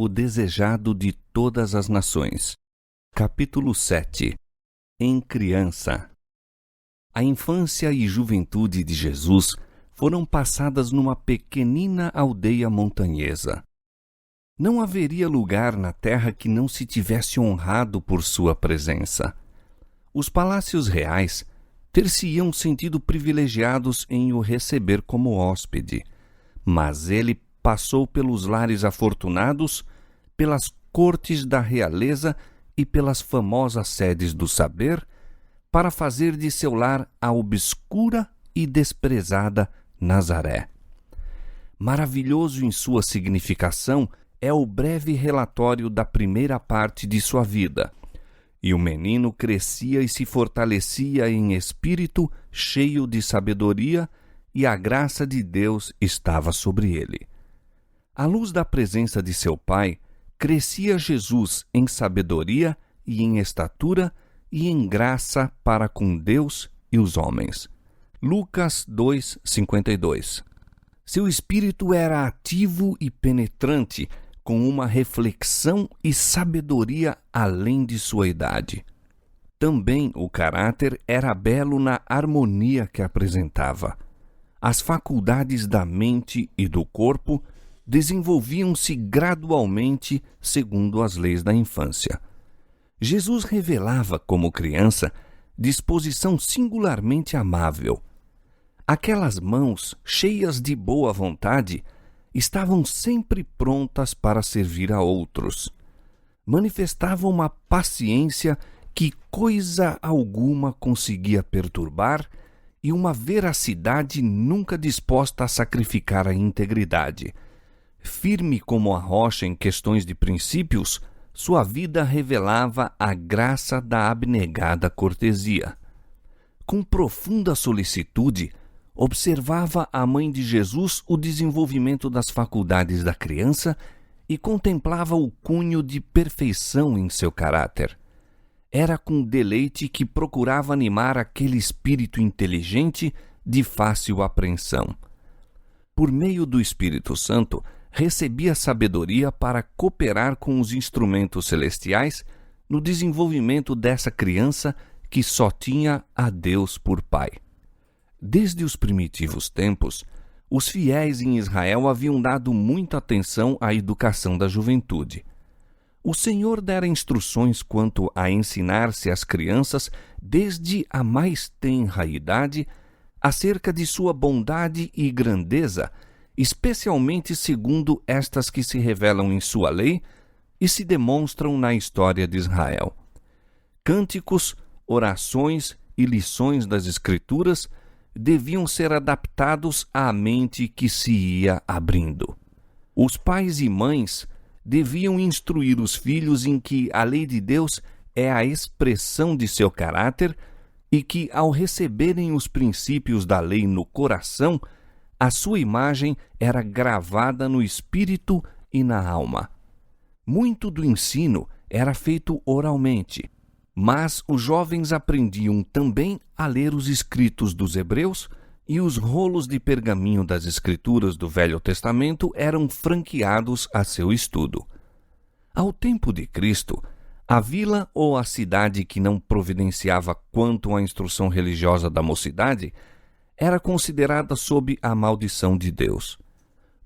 o desejado de todas as nações. Capítulo 7. Em criança. A infância e juventude de Jesus foram passadas numa pequenina aldeia montanhesa. Não haveria lugar na terra que não se tivesse honrado por sua presença. Os palácios reais ter-se-iam sentido privilegiados em o receber como hóspede, mas ele passou pelos lares afortunados, pelas cortes da realeza e pelas famosas sedes do saber, para fazer de seu lar a obscura e desprezada Nazaré. Maravilhoso em sua significação é o breve relatório da primeira parte de sua vida. E o menino crescia e se fortalecia em espírito, cheio de sabedoria, e a graça de Deus estava sobre ele. À luz da presença de seu pai, crescia Jesus em sabedoria e em estatura e em graça para com Deus e os homens. Lucas 2:52. Seu espírito era ativo e penetrante, com uma reflexão e sabedoria além de sua idade. Também o caráter era belo na harmonia que apresentava. As faculdades da mente e do corpo desenvolviam-se gradualmente segundo as leis da infância. Jesus revelava, como criança, disposição singularmente amável. Aquelas mãos, cheias de boa vontade, estavam sempre prontas para servir a outros. Manifestavam uma paciência que coisa alguma conseguia perturbar e uma veracidade nunca disposta a sacrificar a integridade. Firme como a rocha em questões de princípios, sua vida revelava a graça da abnegada cortesia. Com profunda solicitude, observava a mãe de Jesus o desenvolvimento das faculdades da criança e contemplava o cunho de perfeição em seu caráter. Era com deleite que procurava animar aquele espírito inteligente de fácil apreensão. Por meio do Espírito Santo, recebia sabedoria para cooperar com os instrumentos celestiais no desenvolvimento dessa criança que só tinha a Deus por Pai. Desde os primitivos tempos, os fiéis em Israel haviam dado muita atenção à educação da juventude. O Senhor dera instruções quanto a ensinar-se às crianças, desde a mais tenra idade, acerca de sua bondade e grandeza, especialmente segundo estas que se revelam em sua lei e se demonstram na história de Israel. Cânticos, orações e lições das Escrituras deviam ser adaptados à mente que se ia abrindo. Os pais e mães deviam instruir os filhos em que a lei de Deus é a expressão de seu caráter e que, ao receberem os princípios da lei no coração, a sua imagem era gravada no espírito e na alma. Muito do ensino era feito oralmente, mas os jovens aprendiam também a ler os escritos dos hebreus e os rolos de pergaminho das escrituras do Velho Testamento eram franqueados a seu estudo. Ao tempo de Cristo, a vila ou a cidade que não providenciava quanto à instrução religiosa da mocidade era considerada sob a maldição de Deus.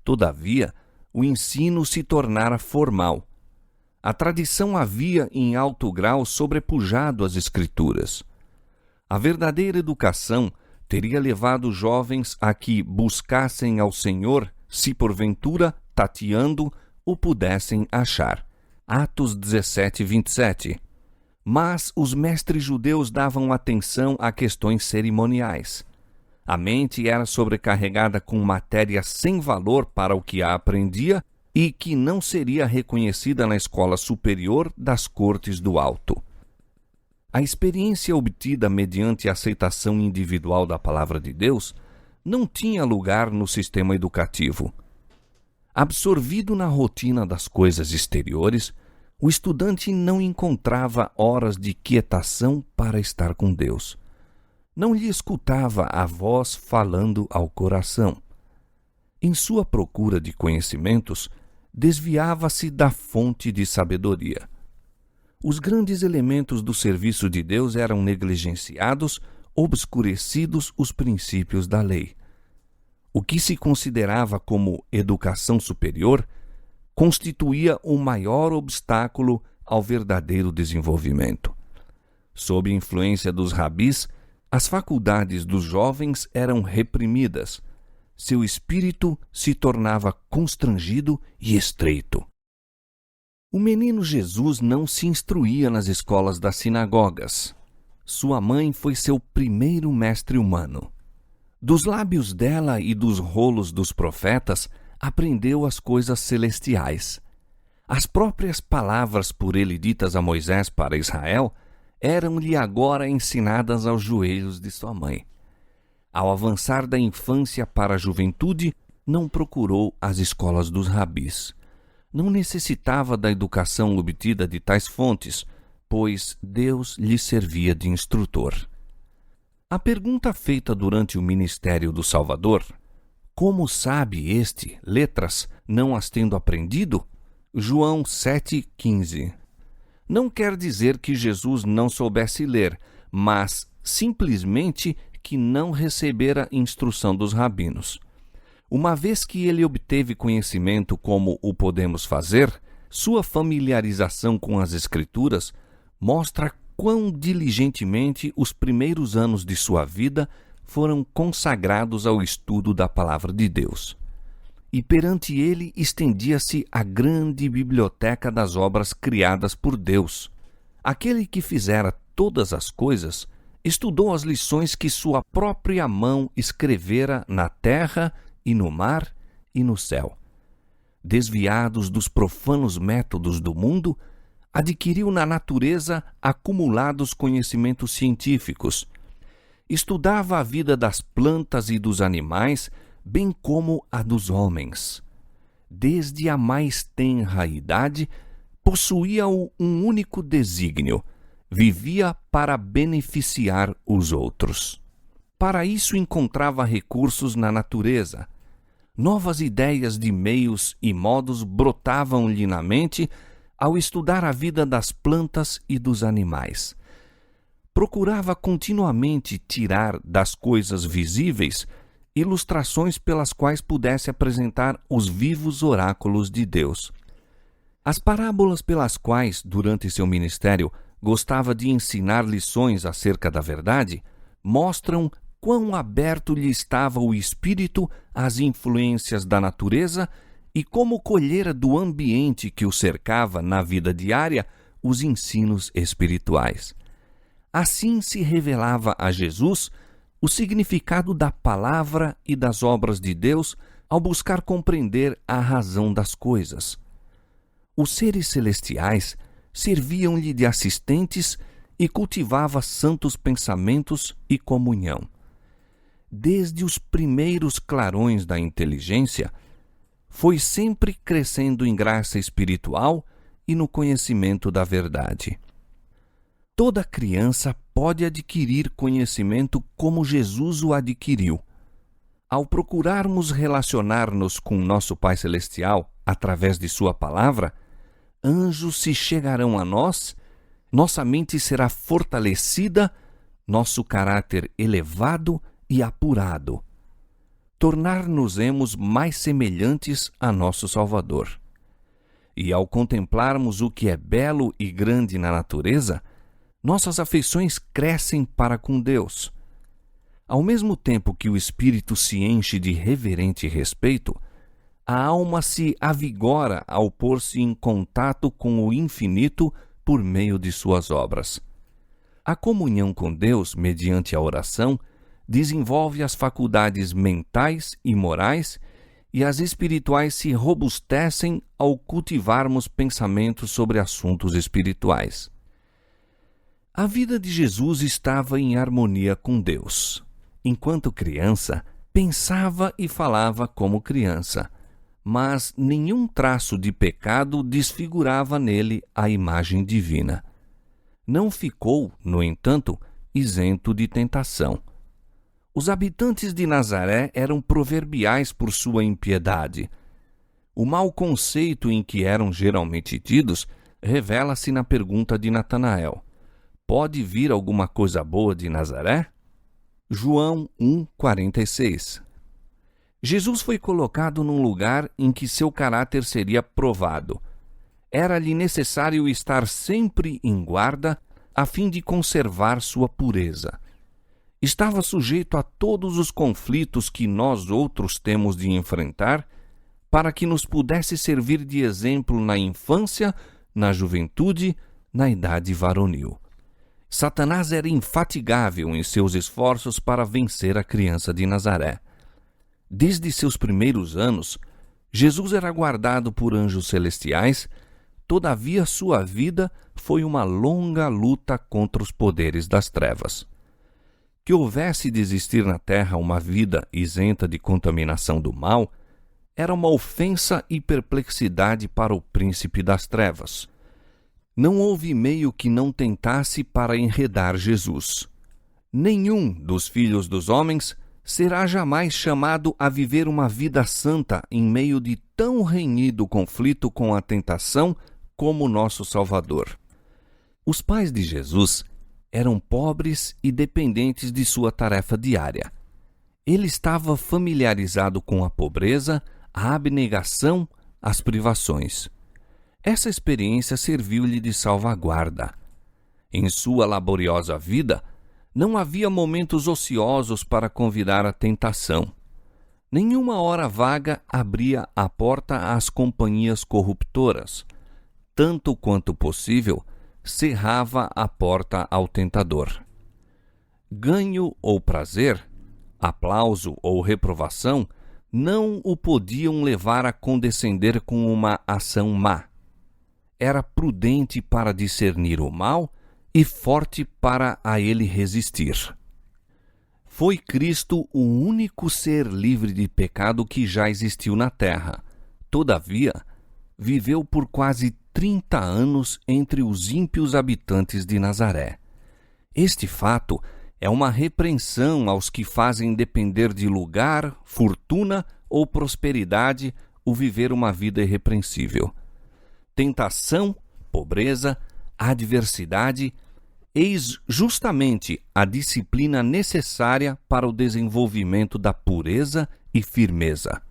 Todavia, o ensino se tornara formal. A tradição havia em alto grau sobrepujado as Escrituras. A verdadeira educação teria levado os jovens a que buscassem ao Senhor, se porventura, tateando, o pudessem achar. Atos 17:27. Mas os mestres judeus davam atenção a questões cerimoniais. A mente era sobrecarregada com matéria sem valor para o que a aprendia e que não seria reconhecida na escola superior das cortes do alto. A experiência obtida mediante a aceitação individual da palavra de Deus não tinha lugar no sistema educativo. Absorvido na rotina das coisas exteriores, o estudante não encontrava horas de quietação para estar com Deus. Não lhe escutava a voz falando ao coração. Em sua procura de conhecimentos, desviava-se da fonte de sabedoria. Os grandes elementos do serviço de Deus eram negligenciados, obscurecidos os princípios da lei. O que se considerava como educação superior constituía o maior obstáculo ao verdadeiro desenvolvimento. Sob influência dos rabis, as faculdades dos jovens eram reprimidas. Seu espírito se tornava constrangido e estreito. O menino Jesus não se instruía nas escolas das sinagogas. Sua mãe foi seu primeiro mestre humano. Dos lábios dela e dos rolos dos profetas, aprendeu as coisas celestiais. As próprias palavras por ele ditas a Moisés para Israel eram-lhe agora ensinadas aos joelhos de sua mãe. Ao avançar da infância para a juventude, não procurou as escolas dos rabis. Não necessitava da educação obtida de tais fontes, pois Deus lhe servia de instrutor. A pergunta feita durante o ministério do Salvador, como sabe este letras, não as tendo aprendido? João 7,15. Não quer dizer que Jesus não soubesse ler, mas simplesmente que não recebera instrução dos rabinos. Uma vez que ele obteve conhecimento como o podemos fazer, sua familiarização com as Escrituras mostra quão diligentemente os primeiros anos de sua vida foram consagrados ao estudo da Palavra de Deus. E perante ele estendia-se a grande biblioteca das obras criadas por Deus. Aquele que fizera todas as coisas estudou as lições que sua própria mão escrevera na terra e no mar e no céu. Desviados dos profanos métodos do mundo, adquiriu na natureza acumulados conhecimentos científicos. Estudava a vida das plantas e dos animais, bem como a dos homens. Desde a mais tenra idade, possuía-o um único desígnio: vivia para beneficiar os outros. Para isso encontrava recursos na natureza. Novas ideias de meios e modos brotavam-lhe na mente ao estudar a vida das plantas e dos animais. Procurava continuamente tirar das coisas visíveis ilustrações pelas quais pudesse apresentar os vivos oráculos de Deus. As parábolas pelas quais, durante seu ministério, gostava de ensinar lições acerca da verdade, mostram quão aberto lhe estava o espírito às influências da natureza e como colhera do ambiente que o cercava na vida diária os ensinos espirituais. Assim se revelava a Jesus o significado da palavra e das obras de Deus ao buscar compreender a razão das coisas. Os seres celestiais serviam-lhe de assistentes e cultivava santos pensamentos e comunhão. Desde os primeiros clarões da inteligência, foi sempre crescendo em graça espiritual e no conhecimento da verdade. Toda criança pode adquirir conhecimento como Jesus o adquiriu. Ao procurarmos relacionar-nos com nosso Pai Celestial através de sua palavra, anjos se chegarão a nós, nossa mente será fortalecida, nosso caráter elevado e apurado. Tornar-nos-emos mais semelhantes a nosso Salvador. E ao contemplarmos o que é belo e grande na natureza, nossas afeições crescem para com Deus. Ao mesmo tempo que o espírito se enche de reverente respeito, a alma se avigora ao pôr-se em contato com o infinito por meio de suas obras. A comunhão com Deus, mediante a oração, desenvolve as faculdades mentais e morais, e as espirituais se robustecem ao cultivarmos pensamentos sobre assuntos espirituais. A vida de Jesus estava em harmonia com Deus. Enquanto criança, pensava e falava como criança, mas nenhum traço de pecado desfigurava nele a imagem divina. Não ficou, no entanto, isento de tentação. Os habitantes de Nazaré eram proverbiais por sua impiedade. O mau conceito em que eram geralmente tidos revela-se na pergunta de Natanael: pode vir alguma coisa boa de Nazaré? João 1,46. Jesus foi colocado num lugar em que seu caráter seria provado. Era-lhe necessário estar sempre em guarda a fim de conservar sua pureza. Estava sujeito a todos os conflitos que nós outros temos de enfrentar, para que nos pudesse servir de exemplo na infância, na juventude, na idade varonil. Satanás era infatigável em seus esforços para vencer a criança de Nazaré. Desde seus primeiros anos, Jesus era guardado por anjos celestiais, todavia sua vida foi uma longa luta contra os poderes das trevas. Que houvesse de existir na terra uma vida isenta de contaminação do mal, era uma ofensa e perplexidade para o príncipe das trevas. Não houve meio que não tentasse para enredar Jesus. Nenhum dos filhos dos homens será jamais chamado a viver uma vida santa em meio de tão renhido conflito com a tentação como nosso Salvador. Os pais de Jesus eram pobres e dependentes de sua tarefa diária. Ele estava familiarizado com a pobreza, a abnegação, as privações. Essa experiência serviu-lhe de salvaguarda. Em sua laboriosa vida, não havia momentos ociosos para convidar a tentação. Nenhuma hora vaga abria a porta às companhias corruptoras. Tanto quanto possível, cerrava a porta ao tentador. Ganho ou prazer, aplauso ou reprovação, não o podiam levar a condescender com uma ação má. Era prudente para discernir o mal e forte para a ele resistir. Foi Cristo o único ser livre de pecado que já existiu na terra. Todavia, viveu por quase 30 anos entre os ímpios habitantes de Nazaré. Este fato é uma repreensão aos que fazem depender de lugar, fortuna ou prosperidade o viver uma vida irrepreensível. Tentação, pobreza, adversidade, eis justamente a disciplina necessária para o desenvolvimento da pureza e firmeza.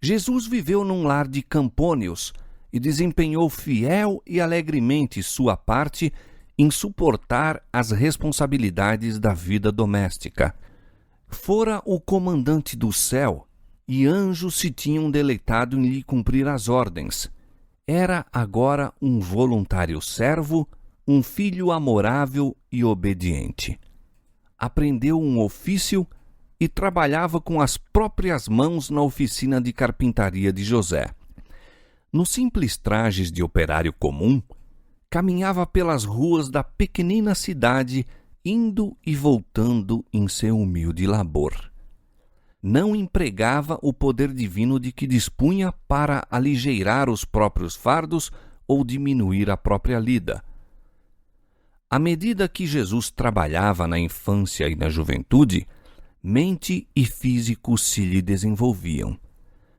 Jesus viveu num lar de campônios e desempenhou fiel e alegremente sua parte em suportar as responsabilidades da vida doméstica. Fora o comandante do céu, e anjos se tinham deleitado em lhe cumprir as ordens. Era agora um voluntário servo, um filho amorável e obediente. Aprendeu um ofício e trabalhava com as próprias mãos na oficina de carpintaria de José. Nos simples trajes de operário comum, caminhava pelas ruas da pequenina cidade, indo e voltando em seu humilde labor. Não empregava o poder divino de que dispunha para aligeirar os próprios fardos ou diminuir a própria lida. À medida que Jesus trabalhava na infância e na juventude, mente e físico se lhe desenvolviam.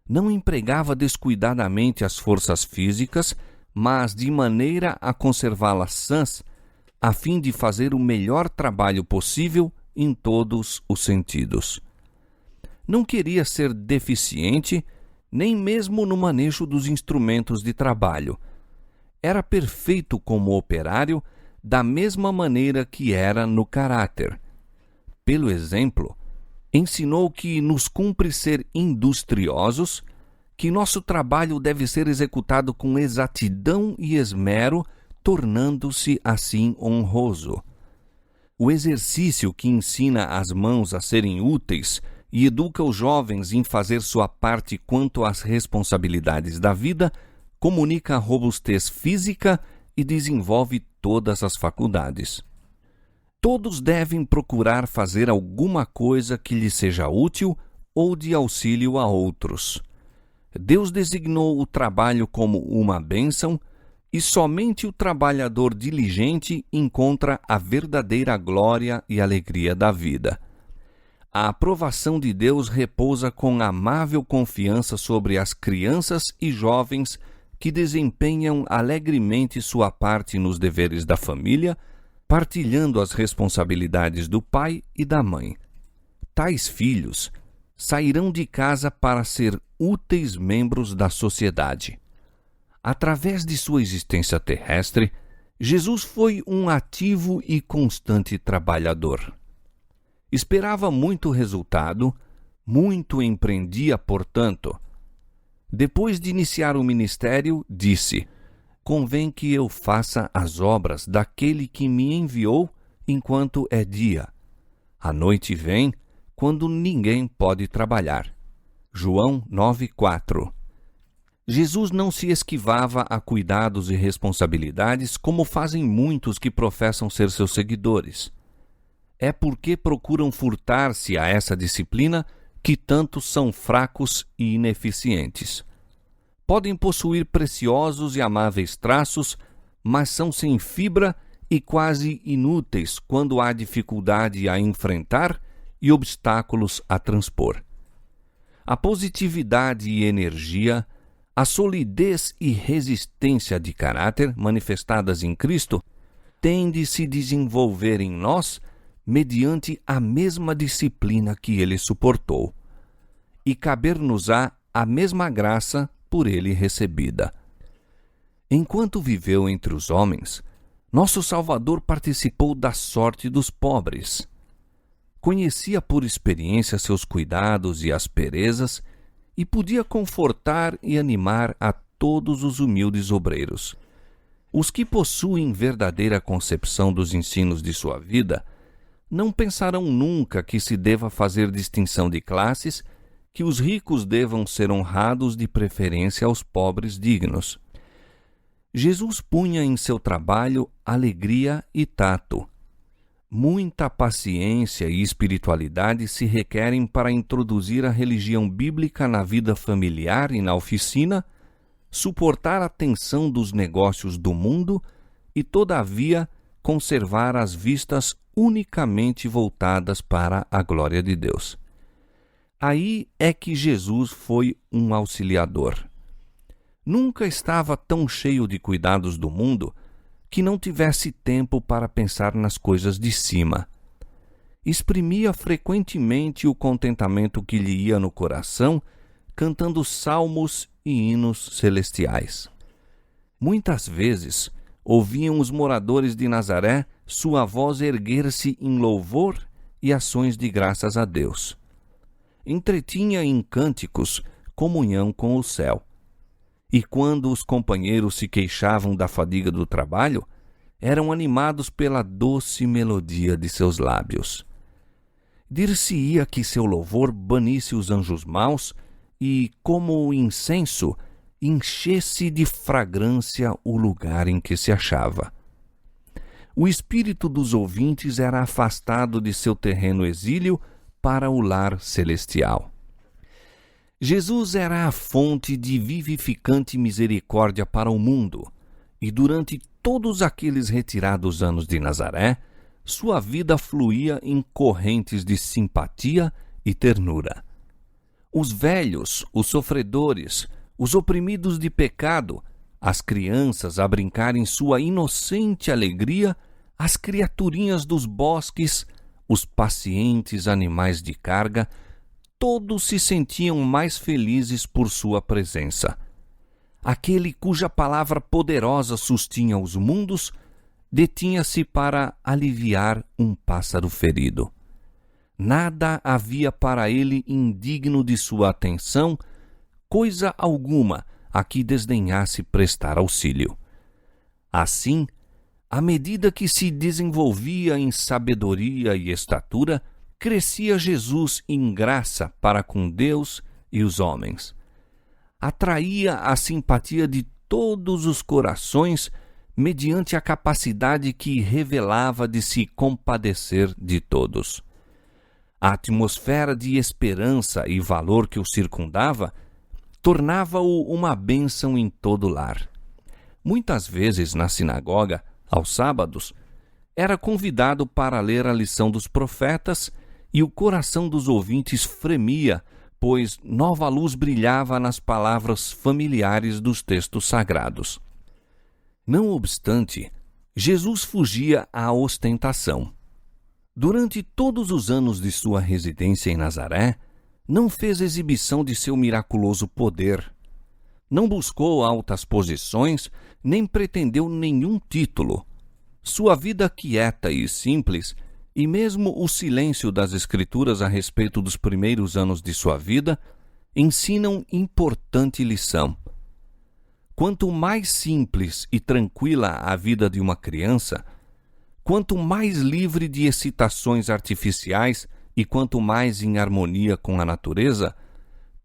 Não empregava descuidadamente as forças físicas, mas de maneira a conservá-las sãs, a fim de fazer o melhor trabalho possível em todos os sentidos. Não queria ser deficiente, nem mesmo no manejo dos instrumentos de trabalho. Era perfeito como operário, da mesma maneira que era no caráter. Pelo exemplo, ensinou que nos cumpre ser industriosos, que nosso trabalho deve ser executado com exatidão e esmero, tornando-se assim honroso. O exercício que ensina as mãos a serem úteis e educa os jovens em fazer sua parte quanto às responsabilidades da vida, comunica a robustez física e desenvolve todas as faculdades. Todos devem procurar fazer alguma coisa que lhes seja útil ou de auxílio a outros. Deus designou o trabalho como uma bênção e somente o trabalhador diligente encontra a verdadeira glória e alegria da vida. A aprovação de Deus repousa com amável confiança sobre as crianças e jovens que desempenham alegremente sua parte nos deveres da família, partilhando as responsabilidades do pai e da mãe. Tais filhos sairão de casa para ser úteis membros da sociedade. Através de sua existência terrestre, Jesus foi um ativo e constante trabalhador. Esperava muito resultado, muito empreendia, portanto. Depois de iniciar o ministério, disse: convém que eu faça as obras daquele que me enviou enquanto é dia. A noite vem, quando ninguém pode trabalhar. João 9:4. Jesus não se esquivava a cuidados e responsabilidades como fazem muitos que professam ser seus seguidores. É porque procuram furtar-se a essa disciplina que tantos são fracos e ineficientes. Podem possuir preciosos e amáveis traços, mas são sem fibra e quase inúteis quando há dificuldade a enfrentar e obstáculos a transpor. A positividade e energia, a solidez e resistência de caráter manifestadas em Cristo têm de se desenvolver em nós mediante a mesma disciplina que ele suportou, e caber-nos-á a mesma graça por ele recebida. Enquanto viveu entre os homens, nosso Salvador participou da sorte dos pobres. Conhecia por experiência seus cuidados e asperezas e podia confortar e animar a todos os humildes obreiros. Os que possuem verdadeira concepção dos ensinos de sua vida não pensarão nunca que se deva fazer distinção de classes, que os ricos devam ser honrados de preferência aos pobres dignos. Jesus punha em seu trabalho alegria e tato. Muita paciência e espiritualidade se requerem para introduzir a religião bíblica na vida familiar e na oficina, suportar a tensão dos negócios do mundo e, todavia, conservar as vistas unicamente voltadas para a glória de Deus. Aí é que Jesus foi um auxiliador. Nunca estava tão cheio de cuidados do mundo que não tivesse tempo para pensar nas coisas de cima. Exprimia frequentemente o contentamento que lhe ia no coração, cantando salmos e hinos celestiais. Muitas vezes ouviam os moradores de Nazaré sua voz erguer-se em louvor e ações de graças a Deus. Entretinha em cânticos comunhão com o céu. E quando os companheiros se queixavam da fadiga do trabalho, eram animados pela doce melodia de seus lábios. Dir-se-ia que seu louvor banisse os anjos maus e, como o incenso, enchesse de fragrância o lugar em que se achava. O espírito dos ouvintes era afastado de seu terreno exílio para o lar celestial. Jesus era a fonte de vivificante misericórdia para o mundo, e durante todos aqueles retirados anos de Nazaré, sua vida fluía em correntes de simpatia e ternura. Os velhos, os sofredores, os oprimidos de pecado, as crianças a brincar em sua inocente alegria, as criaturinhas dos bosques, os pacientes animais de carga, todos se sentiam mais felizes por sua presença. Aquele cuja palavra poderosa sustinha os mundos, detinha-se para aliviar um pássaro ferido. Nada havia para ele indigno de sua atenção, coisa alguma a que desdenhasse prestar auxílio. Assim, à medida que se desenvolvia em sabedoria e estatura, crescia Jesus em graça para com Deus e os homens. Atraía a simpatia de todos os corações mediante a capacidade que revelava de se compadecer de todos. A atmosfera de esperança e valor que o circundava tornava-o uma bênção em todo lar. Muitas vezes na sinagoga, aos sábados, era convidado para ler a lição dos profetas e o coração dos ouvintes fremia, pois nova luz brilhava nas palavras familiares dos textos sagrados. Não obstante, Jesus fugia à ostentação. Durante todos os anos de sua residência em Nazaré, não fez exibição de seu miraculoso poder. Não buscou altas posições, nem pretendeu nenhum título. Sua vida quieta e simples, e mesmo o silêncio das Escrituras a respeito dos primeiros anos de sua vida, ensinam importante lição. Quanto mais simples e tranquila a vida de uma criança, quanto mais livre de excitações artificiais e quanto mais em harmonia com a natureza,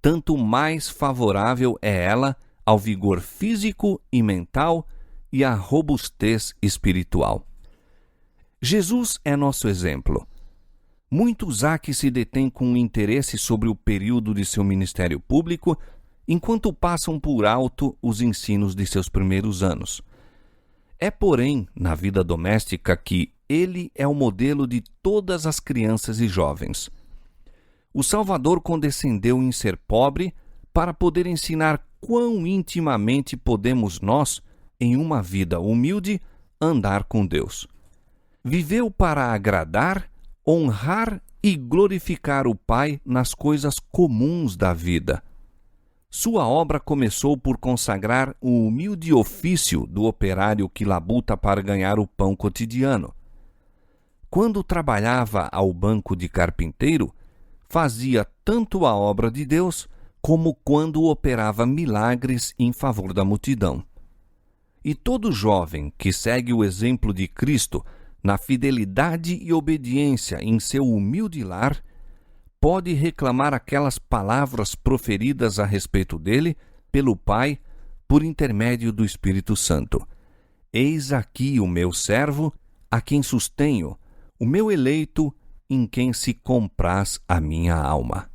tanto mais favorável é ela ao vigor físico e mental e à robustez espiritual. Jesus é nosso exemplo. Muitos há que se detêm com interesse sobre o período de seu ministério público, enquanto passam por alto os ensinos de seus primeiros anos. É, porém, na vida doméstica que ele é o modelo de todas as crianças e jovens. O Salvador condescendeu em ser pobre para poder ensinar quão intimamente podemos nós, em uma vida humilde, andar com Deus. Viveu para agradar, honrar e glorificar o Pai nas coisas comuns da vida. Sua obra começou por consagrar o humilde ofício do operário que labuta para ganhar o pão cotidiano. Quando trabalhava ao banco de carpinteiro, fazia tanto a obra de Deus como quando operava milagres em favor da multidão. E todo jovem que segue o exemplo de Cristo na fidelidade e obediência em seu humilde lar, pode reclamar aquelas palavras proferidas a respeito dele pelo Pai por intermédio do Espírito Santo. Eis aqui o meu servo, a quem sustenho, o meu eleito, em quem se compraz a minha alma.